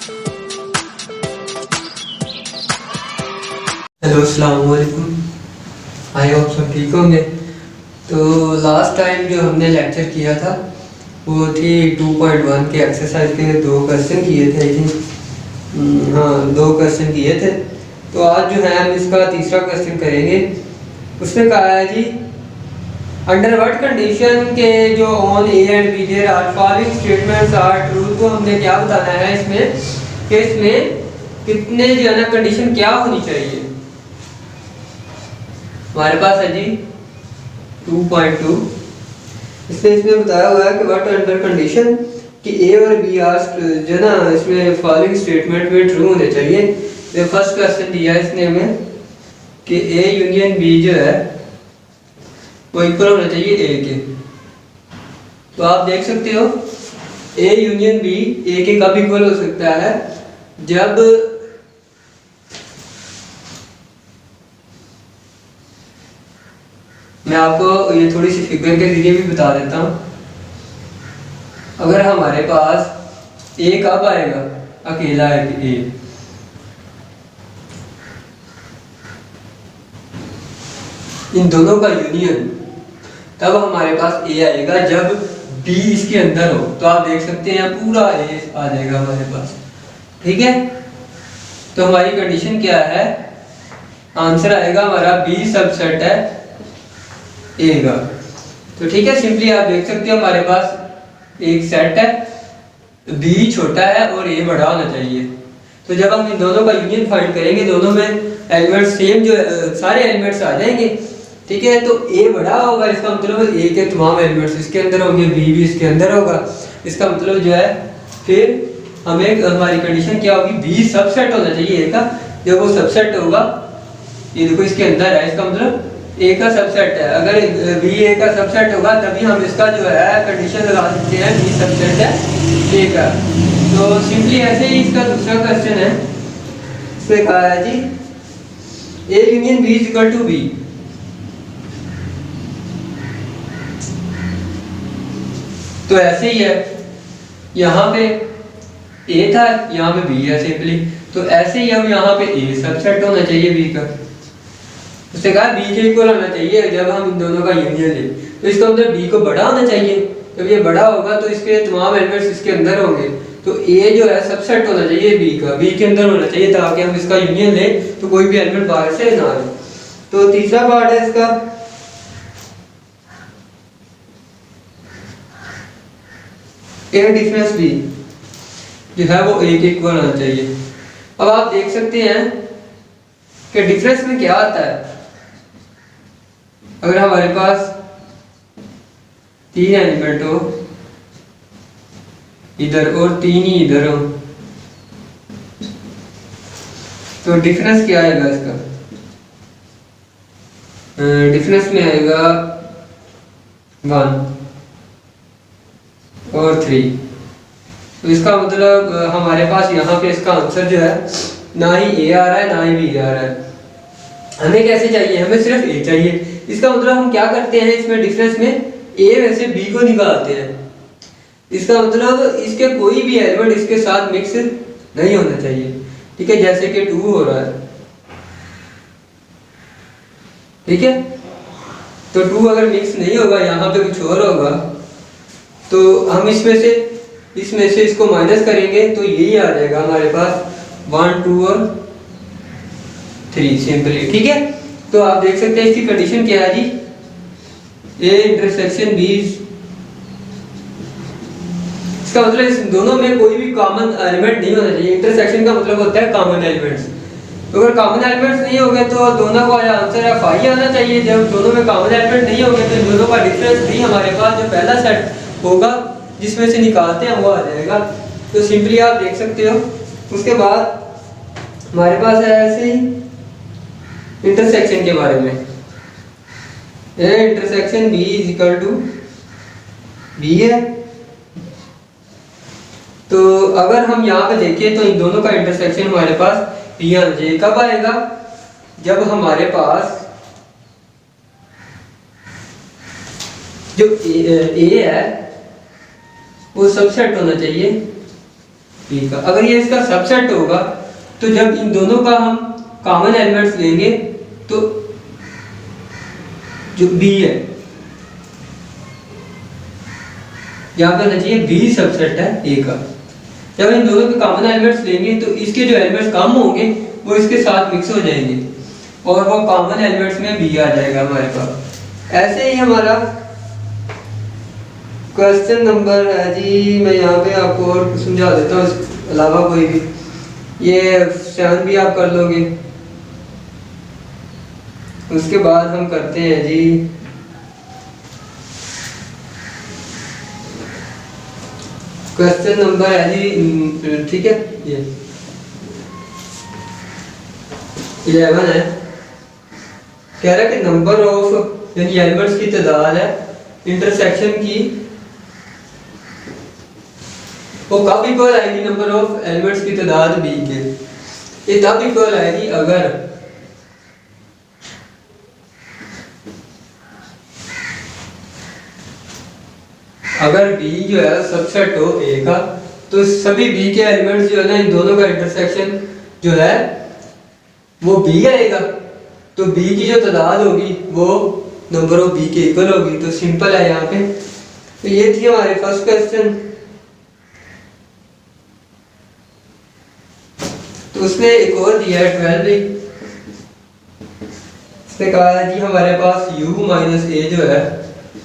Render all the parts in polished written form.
Hello अस्सलाम वालेकुम। I hope सब ठीक होंगे। तो लास्ट टाइम जो हमने लेक्चर किया था वो थी 2.1 के एक्सरसाइज के दो क्वेश्चन किए थे। आई थिंक हाँ, दो क्वेश्चन किए थे। तो आज जो है हम इसका तीसरा क्वेश्चन करेंगे। उसमें कहा है जी, अंडर व्हाट कंडीशन के जो on A and B there are following statements are true. तो हमने क्या बताना है इसमें कि इसमें कितने जो है ना कंडीशन क्या होनी चाहिए। हमारे पास है जी 2.2। इसमें बताया हुआ है कि व्हाट अंडर कंडीशन कि ए और बी आर जो ना इसमें फॉलोइंग स्टेटमेंट में ट्रू होने चाहिए। तो फर्स्ट क्वेश्चन दिया है इसने हमें कि ए यूनियन बी जो है वो इक्वल होना चाहिए ए के। तो आप देख सकते हो ए यूनियन बी ए के कब इक्वल हो सकता है, जब मैं आपको ये थोड़ी सी फिगर के जरिए भी बता देता हूँ। अगर हमारे पास ए कब आएगा, अकेला है ए, इन दोनों का यूनियन, तब हमारे पास ए आएगा जब बी इसके अंदर हो। तो आप देख सकते हैं पूरा ए आ जाएगा हमारे पास। ठीक है, तो हमारी कंडीशन क्या है, आंसर आएगा हमारा बी सबसेट है ए का। तो ठीक है, सिंपली आप देख सकते हो हमारे पास एक सेट है, बी छोटा है और ए बड़ा होना चाहिए। तो जब हम इन दोनों का यूनियन फाइंड करेंगे, दोनों में एलिमेंट सेम जो सारे एलिमेंट्स आ जाएंगे। ठीक है, तो ए बड़ा होगा, इसका मतलब ए के तमाम एलिमेंट्स इसके अंदर होंगे, बी भी इसके अंदर होगा। इसका मतलब जो है फिर हमें हमारी कंडीशन क्या होगी, बी सबसेट होना चाहिए ए का। जब वो सबसेट होगा, ये देखो इसके अंदर है, इसका मतलब ए का सबसेट है। अगर बी ए का सबसेट होगा तभी हम इसका जो है कंडीशन लगा सकते हैं बी सबसेट है ए का। तो सिंपली ऐसे ही इसका दूसरा क्वेश्चन है, इसमें कहा है जी A union B is equal to B. तो ऐसे ही है, यहाँ पे ए था, यहाँ पे बी है सिंपली। तो ऐसे ही अब यहाँ पे ए सबसेट होना चाहिए बी का। उसने कहा बी के इक्वल होना चाहिए जब हम इन दोनों का यूनियन लें। तो इसका मतलब बी को बड़ा होना चाहिए। जब ये बड़ा होगा तो इसके तमाम एलिमेंट्स इसके अंदर होंगे। तो ए जो है सबसेट होना चाहिए बी का, बी के अंदर होना चाहिए, ताकि हम इसका यूनियन लें तो कोई भी एलिमेंट बाहर से ना आए। तो तीसरा पार्ट है इसका, ए डिफरेंस बी जो है वो ए के इक्वल होना चाहिए। अब आप देख सकते हैं कि डिफरेंस में क्या आता है। अगर हमारे पास तीन एलिमेंट हो इधर और तीन ही इधर हो, तो डिफरेंस क्या आएगा इसका, डिफरेंस में आएगा 1 और 3। तो इसका मतलब हमारे पास यहाँ पे इसका आंसर जो है ना ही ए आ रहा है ना ही बी आ रहा है। हमें कैसे चाहिए, हमें सिर्फ ए चाहिए। इसका मतलब हम क्या करते हैं, इसमें डिफरेंस में ए में से बी को निकालते हैं। इसका मतलब इसके कोई भी एलिमेंट इसके साथ मिक्स नहीं होना चाहिए। ठीक है, जैसे कि 2 हो रहा है। ठीक है, तो 2 अगर मिक्स नहीं होगा, यहाँ पे कुछ और होगा, तो हम इसमें से इसको माइनस करेंगे तो यही आ जाएगा हमारे पास 1 2 और 3 सिंपली। ठीक है, तो आप देख सकते हैं इसकी कंडीशन क्या है जी, ए इंटरसेक्शन बी। इसका मतलब इस दोनों में कोई भी कॉमन एलिमेंट नहीं होना चाहिए। इंटरसेक्शन का मतलब होता है कॉमन एलिमेंट्स। तो अगर कॉमन एलिमेंट्स नहीं होंगे तो दोनों का आंसर है फाई आना चाहिए। जब दोनों में कॉमन एलिमेंट नहीं होंगे तो दोनों का डिफरेंस भी हमारे पास जो पहला सेट होगा जिसमें से निकालते हैं वो आ जाएगा। तो सिंपली आप देख सकते हो। उसके बाद हमारे पास है ऐसे ही इंटरसेक्शन के बारे में, intersection B is equal to B है। तो अगर हम यहाँ पे देखें तो इन दोनों का इंटरसेक्शन हमारे पास बी आना चाहिए। कब आएगा, जब हमारे पास जो ए है वो सबसेट होना चाहिए बी का। अगर ये इसका सबसेट होगा तो जब इन दोनों का हम कॉमन एलिमेंट्स लेंगे तो जो बी है, यहाँ पे होना चाहिए बी सबसेट है ए का। जब इन दोनों के कॉमन एलिमेंट्स लेंगे तो इसके जो एलिमेंट्स कम होंगे वो इसके साथ मिक्स हो जाएंगे और वो कॉमन एलिमेंट्स में बी आ जाएगा हमारे पास। ऐसे ही हमारा क्वेश्चन नंबर है जी, मैं यहाँ पे आपको और समझा देता हूँ इसके अलावा कोई भी, ये 7 भी आप कर लोगे। उसके बाद हम करते हैं जी क्वेश्चन नंबर है जी, ठीक है, ये 11 है। कह रहा है कि नंबर ऑफ यानी एलिमेंट्स की तादाद है इंटरसेक्शन की वो कब इक्वल आएगी नंबर ऑफ एलिमेंट्स की तादाद बी के। ये तब इक्वल आएगी अगर बी जो है सबसेट हो ए का, तो सभी बी के एलिमेंट्स जो है ना इन दोनों का इंटरसेक्शन जो है वो बी आएगा। तो बी की जो तादाद होगी वो नंबर ऑफ बी के इक्वल होगी। तो सिंपल है यहाँ पे। तो ये थी हमारे फर्स्ट क्वेश्चन। तो उसने एक और दिया है 12। उसने कहा है जी हमारे पास u माइनस ए जो है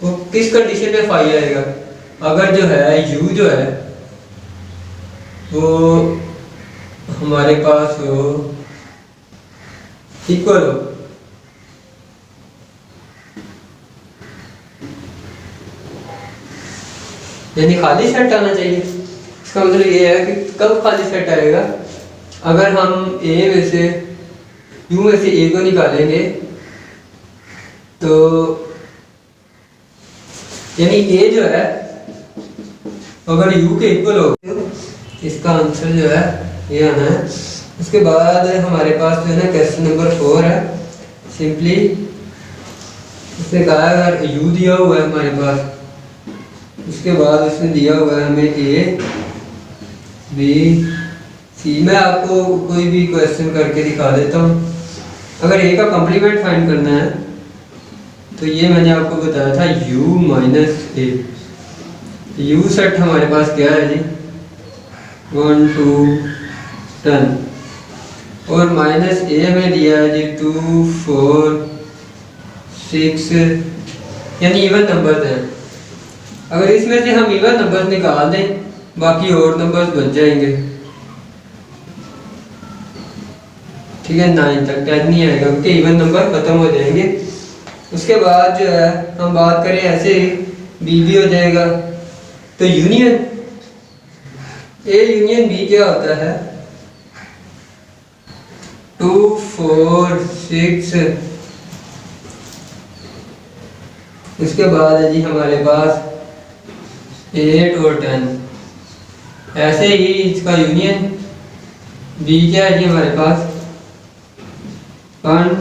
वो किस कंडीशन में फाई आएगा। अगर जो है u जो है वो हमारे पास हो इक्वल हो, यानी खाली सेट आना चाहिए। इसका मतलब ये है कि कब खाली सेट आएगा, अगर हम ए में से u में से a को निकालेंगे तो यानी a जो है अगर u के इक्वल हो तो इसका आंसर जो है ये आना है। उसके बाद हमारे पास जो है ना क्वेश्चन नंबर 4 है। सिंपली उसने कहा अगर u दिया हुआ है हमारे पास, उसके बाद उसने दिया हुआ है हमें a b c। मैं आपको कोई भी क्वेश्चन करके दिखा देता हूँ। अगर a का कॉम्प्लीमेंट फाइंड करना है तो ये मैंने आपको बताया था u माइनस ए। u सेट हमारे पास क्या है जी 1 2 10 और माइनस ए में दिया है जी 2 4 6 यानी इवन नंबर्स हैं। अगर इसमें से हम इवन नंबर्स निकाल दें बाकी और नंबर्स बच जाएंगे, ठीक है। 9 तक 10 नहीं आएगा क्योंकि इवन नंबर खत्म हो जाएंगे। उसके बाद जो है हम बात करें ऐसे बी भी हो जाएगा। तो यूनियन ए यूनियन बी क्या होता है 2 4 6। उसके बाद है जी हमारे पास 8 और 10। ऐसे ही इसका यूनियन बी क्या है जी हमारे पास 1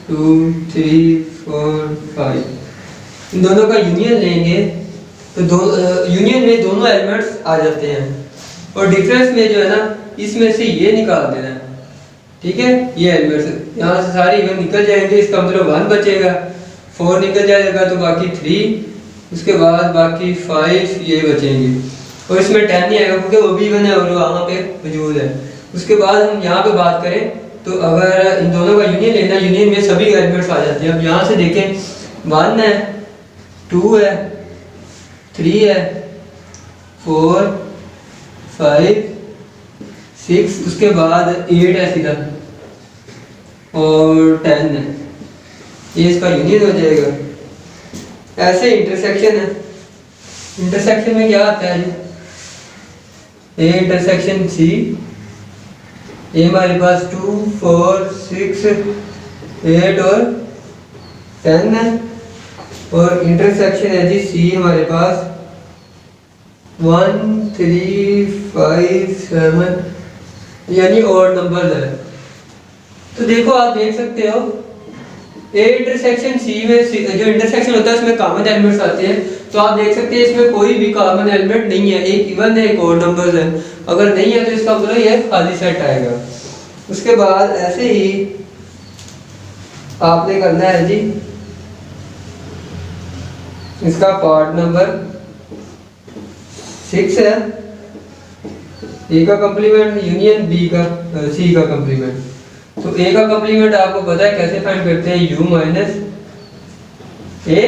2 3 4 5। इन दोनों का यूनियन लेंगे तो यूनियन में दोनों एलिमेंट्स आ जाते हैं और डिफरेंस में जो है ना इसमें से ये निकाल देना है, ठीक है। ये एलिमेंट्स यहाँ से सारे इवन निकल जाएंगे। इसका मतलब 1 बचेगा, 4 निकल जाएगा तो बाकी 3, उसके बाद बाकी 5 ये बचेंगे और इसमें 10 नहीं आएगा क्योंकि वो भी इवन है और वहाँ पे मौजूद है। उसके बाद हम यहाँ पे बात करें तो अगर इन दोनों का यूनियन लेना, यूनियन में सभी एलिमेंट्स आ जाते हैं। अब यहाँ से देखें 1 है 2 है 3 है 4 5 6 उसके बाद 8 है सीधा और 10 है, ये इसका यूनियन हो जाएगा। ऐसे इंटरसेक्शन है। इंटरसेक्शन में क्या आता है जी ए इंटरसेक्शन सी। ए हमारे पास 2 4 6 8 और 10 है और इंटरसेक्शन है जी सी हमारे पास 1 3 5 7 यानी और नंबर है। तो देखो आप देख सकते हो ए इंटरसेक्शन सी में जो इंटरसेक्शन होता है उसमें कॉमन एलिमेंट्स आते हैं। तो आप देख सकते हैं इसमें कोई भी कॉमन एलिमेंट नहीं है, एक इवन है एक और नंबर है। अगर नहीं है तो इसका मतलब ये खाली सेट आएगा। उसके बाद ऐसे ही आपने करना है जी इसका पार्ट नंबर 6 है, ए का कॉम्प्लीमेंट यूनियन बी का सी का कॉम्प्लीमेंट। तो ए का कॉम्प्लीमेंट आपको पता है कैसे फाइंड करते हैं, यू माइनस ए,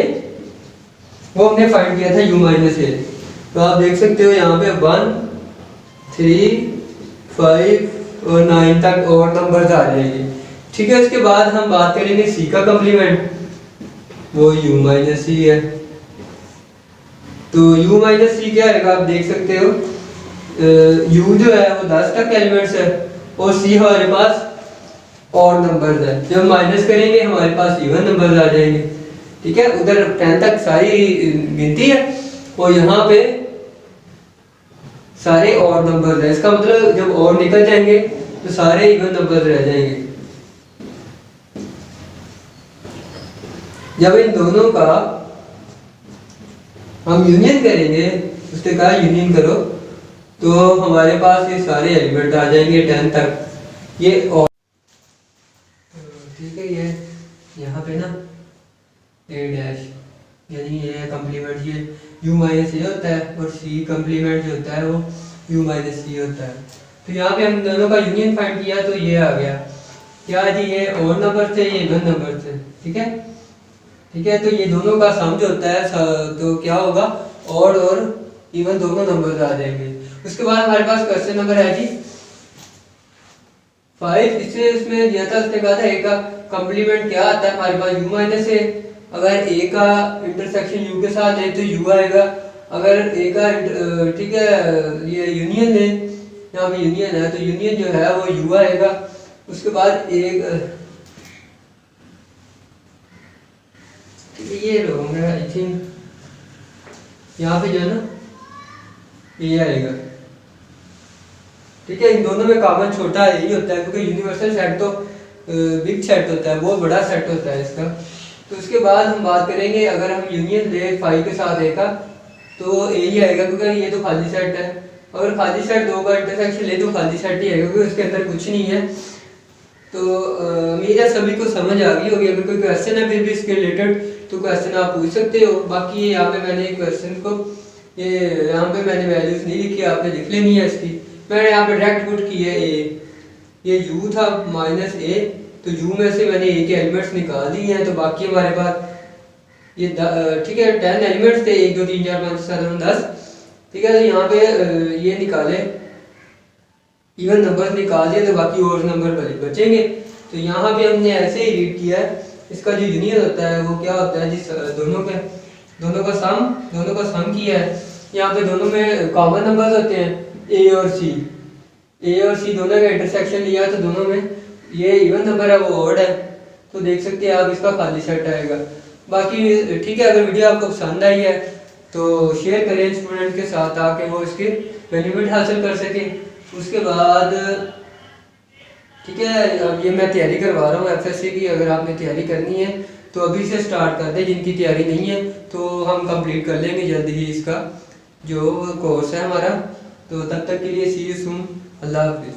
वो हमने फाइंड किया था यू माइनस ए। तो आप देख सकते हो यहाँ पे 1 3 5 और 9 तक और नंबर्स आ जाएंगे। ठीक है, उसके बाद हम बात करेंगे सी का कॉम्प्लीमेंट, वो यू माइनस सी है। तो u माइनस सी क्या है आप देख सकते हो, u जो है वो 10 तक एलिमेंट्स है और c हमारे पास और नंबर्स है। जब माइनस करेंगे हमारे पास इवन नंबर्स आ जाएंगे। ठीक है, उधर 10 तक सारी गिनती है और यहाँ पे सारे और नंबर्स है। इसका मतलब जब और निकल जाएंगे तो सारे इवन नंबर्स रह जाएंगे। जब इन दोनों का हम यूनियन करेंगे, उसने कहा यूनियन करो, तो हमारे पास ये सारे एलिमेंट आ जाएंगे 10 तक। ये और ठीक है, ये यहाँ पे ना ए डैश यानी ये कॉम्प्लीमेंट ये u माइनस ए होता है और c कॉम्प्लीमेंट जो होता है वो u माइनस सी होता है। तो यहाँ पे हम दोनों का यूनियन फाइंड किया तो ये आ गया क्या जी, ये और नंबर थे ये इवन नंबर थे। ठीक है, ठीक है, तो ये दोनों का सम जो होता है तो क्या होगा, और इवन दोनों नंबर्स आ जाएंगे। उसके बाद हमारे पास क्वेश्चन नंबर है जी 5। इसमें दिया था, उसने कहा था ए का कॉम्प्लीमेंट क्या आता है हमारे पास u माइनस ए। अगर ए का इंटरसेक्शन u के साथ है तो u आएगा। अगर ए का ठीक है ये यूनियन है, यहाँ पे यूनियन है तो यूनियन जो है वो u आएगा। उसके बाद एक ये लोग आई थिंक यहाँ पे जो है ना ये आएगा। ठीक है, इन दोनों में कॉमन छोटा यही होता है क्योंकि यूनिवर्सल सेट तो बिग सेट होता है, वो बड़ा सेट होता है इसका। तो उसके बाद हम बात करेंगे अगर हम यूनियन ले 5 के साथ ए का तो यही आएगा क्योंकि ये तो खाली सेट है। अगर खाली सेट दो का इंटरसेक्शन ले तो खाली सेट ही आएगा क्योंकि उसके अंदर कुछ नहीं है। तो उम्मीद है सभी को समझ आ गई होगी। अगर कोई क्वेश्चन है फिर भी इसके रिलेटेड तो क्वेश्चन आप पूछ सकते हो। बाकी यहाँ पे मैंने क्वेश्चन को ये यहाँ पे मैंने वैल्यूज नहीं लिखी, आपने लिख लेनी है इसकी। मैंने यहाँ पे डायरेक्ट पुट की है ये u था माइनस ए, तो u में से मैंने ए के एलिमेंट्स निकाल दिए हैं। तो बाकी हमारे पास ये ठीक है 10 एलिमेंट्स थे, 1 2 3 4 5 6 7 8 10। ठीक है, तो यहाँ पे ये निकाले इवन नंबर्स निकाल दिए तो बाकी और नंबर बचेंगे। तो यहाँ पे हमने ऐसे ही रीड किया है, इसका जो यूनियन होता है वो क्या होता है जिस दोनों का सम किया है। यहाँ पे दोनों में कॉमन नंबर्स होते हैं ए और सी दोनों का इंटरसेक्शन लिया तो दोनों में ये इवन नंबर है वो ऑड है। तो देख सकते हैं आप इसका खाली सेट आएगा। बाकी ठीक है, अगर वीडियो आपको पसंद आई है तो शेयर करें स्टूडेंट के साथ ताकि वो इसके बेनिफिट हासिल कर सके। उसके बाद ठीक है, अब ये मैं तैयारी करवा रहा हूँ एफएससी की। अगर आपने तैयारी करनी है तो अभी से स्टार्ट कर दें, जिनकी तैयारी नहीं है तो हम कंप्लीट कर लेंगे जल्दी ही इसका जो कोर्स है हमारा। तो तब तक के लिए सी यू सून, अल्लाह हाफिज़।